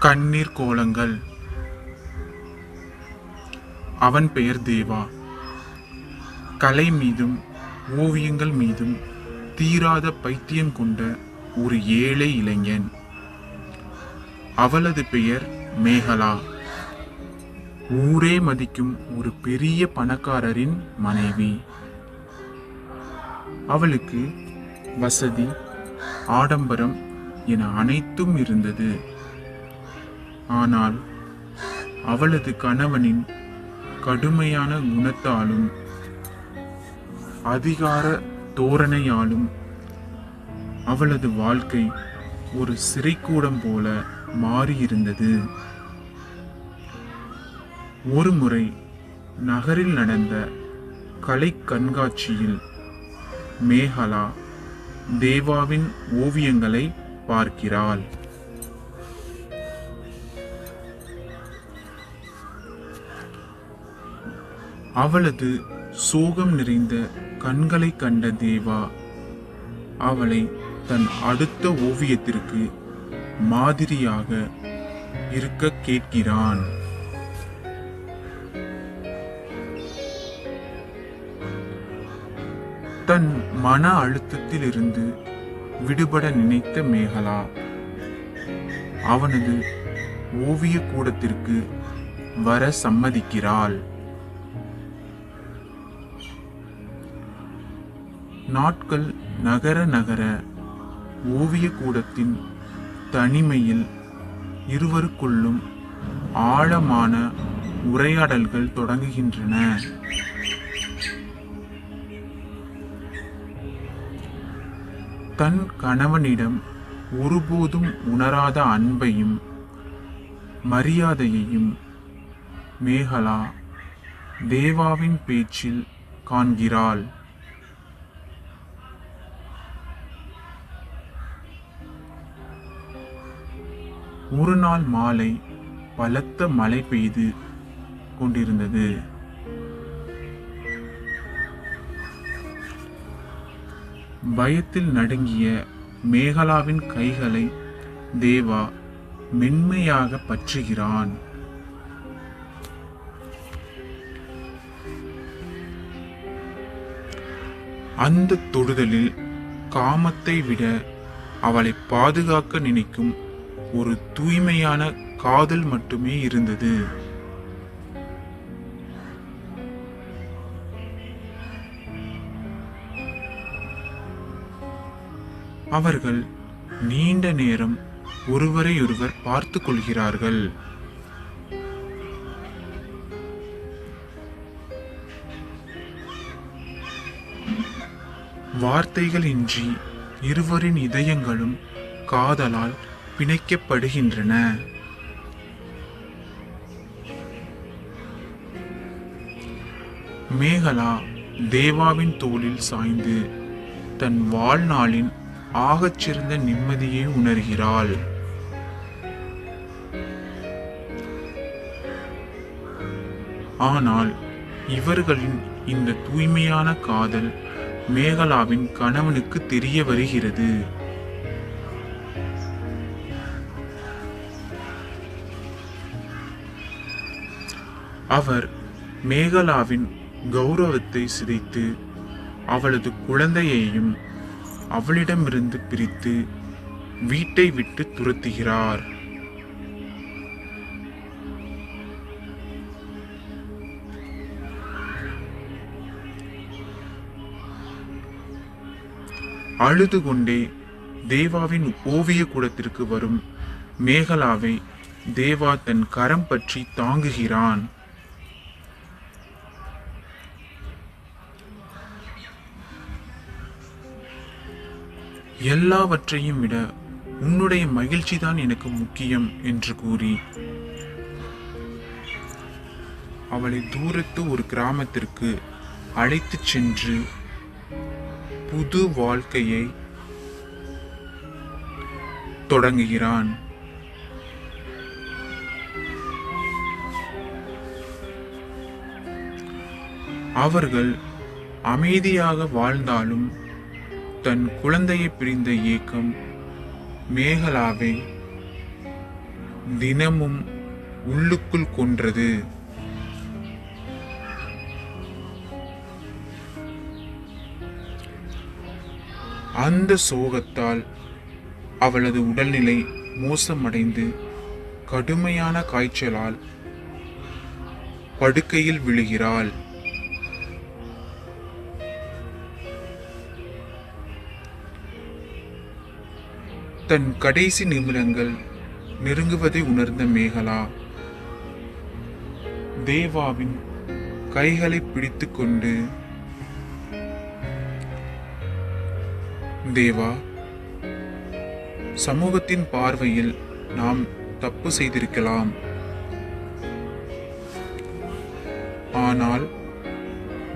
கண்ணீர் கோலங்கள். அவன் பெயர் தேவா. கலை மீதும் ஓவியங்கள் மீதும் தீராத பைத்தியம் கொண்ட ஒரு ஏழை இளைஞன். அவளது பெயர் மேகலா. ஊரே மதிக்கும் ஒரு பெரிய பணக்காரரின் மனைவி. அவளுக்கு வசதி, ஆடம்பரம் என அனைத்தும் இருந்தது. ஆனால் அவளது கணவனின் கடுமையான குணத்தாலும் அதிகார தோரணையாலும் அவளது வாழ்க்கை ஒரு சிறைக்கூடம் போல மாறியிருந்தது. ஒருமுறை நகரில் நடந்த கலை கண்காட்சியில் மேகலா தேவாவின் ஓவியங்களை பார்க்கிறாள். அவளது சோகம் நிறைந்த கண்களை கண்ட தேவா அவளை தன் அடுத்த ஓவியத்திற்கு மாதிரியாக இருக்க கேட்கிறான். தன் மன அழுத்தத்தில் இருந்து விடுபட நினைத்த மேகலா அவனது ஓவிய கூடத்திற்கு வர சம்மதிக்கிறாள். நாட்கள் நகர நகர ஓவிய கூடத்தின் தனிமையில் இருவருக்குள்ளும் ஆழமான உரையாடல்கள் தொடங்குகின்றன. தன் கணவனிடம் ஒருபோதும் உணராத அன்பையும் மரியாதையையும் மேகலா தேவாவின் பேச்சில் காண்கிறாள். ஒரு நாள் மாலை பலத்த மழை பெய்து கொண்டிருந்தது. பயத்தில் நடுங்கிய மேகலாவின் கைகளை தேவா மென்மையாக பற்றுகிறான். அந்த தொடுதலில் காமத்தை விட அவளை பாதுகாக்க நினைக்கும் ஒரு தூய்மையான காதல் மட்டுமே இருந்தது. அவர்கள் நீண்ட நேரம் ஒருவரையொருவர் பார்த்து கொள்கிறார்கள். வார்த்தைகளின்றி இருவரின் இதயங்களும் காதலால் பிணைக்கப்படுகின்றன. மேகலா தேவாவின் தோளில் சாய்ந்து தன் வாழ்நாளின் ஆகச்சிறந்த நிம்மதியை உணர்கிறாள். ஆனால் இவர்களின் இந்த தூய்மையான காதல் மேகலாவின் கணவனுக்கு தெரிய வருகிறது. அவர் மேகலாவின் கௌரவத்தை சிதைத்து அவளது குழந்தையையும் அவளிடமிருந்து பிரித்து வீட்டை விட்டு துரத்துகிறார். அழுது கொண்டே தேவாவின் ஓவிய கூடத்திற்கு வரும் மேகலாவை தேவா தன் கரம் பற்றி தாங்குகிறான். எல்லாவற்றையும் விட உன்னுடைய மகிழ்ச்சி தான் எனக்கு முக்கியம் என்று கூறி அவளை தூரத்து ஒரு கிராமத்திற்கு அழைத்துச் சென்று புது வாழ்க்கையை தொடங்குகிறான். அவர்கள் அமைதியாக வாழ்ந்தாலும் தன் குழந்தையை பிரிந்த ஏக்கம் மேகலாவை தினமும் உள்ளுக்குள் கொன்றது. அந்த சோகத்தால் அவளது உடல்நிலை மோசமடைந்து கடுமையான காய்ச்சலால் படுக்கையில் விழுகிறாள். தன் கடைசி நிமிடங்கள் நெருங்குவதை உணர்ந்த மேகலா தேவாவின் கைகளை பிடித்துக்கொண்டு, தேவா, சமூகத்தின் பார்வையில் நாம் தப்பு செய்திருக்கலாம். ஆனால்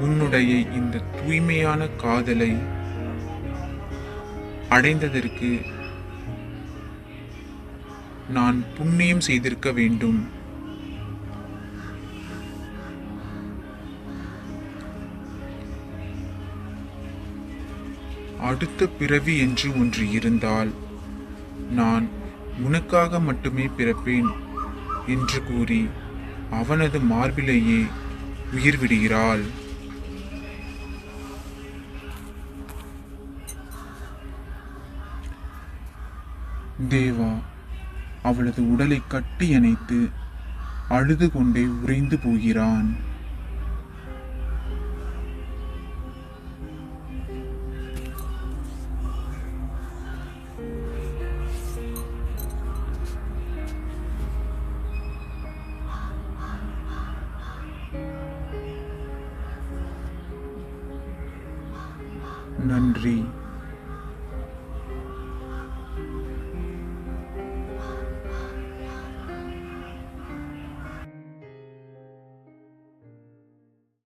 உன்னுடைய இந்த தூய்மையான காதலை அடைந்ததற்கு நான் புண்ணியம் செய்திருக்க வேண்டும். அடுத்த பிறவி என்று ஒன்று இருந்தால் நான் உனக்காக மட்டுமே பிறப்பேன் என்று கூறி அவனது மார்பிலேயே உயிர் விடுகிறாள். தேவா அவளது உடலை கட்டி அணைத்து அழுது கொண்டே உறைந்து போகிறான். நன்றி.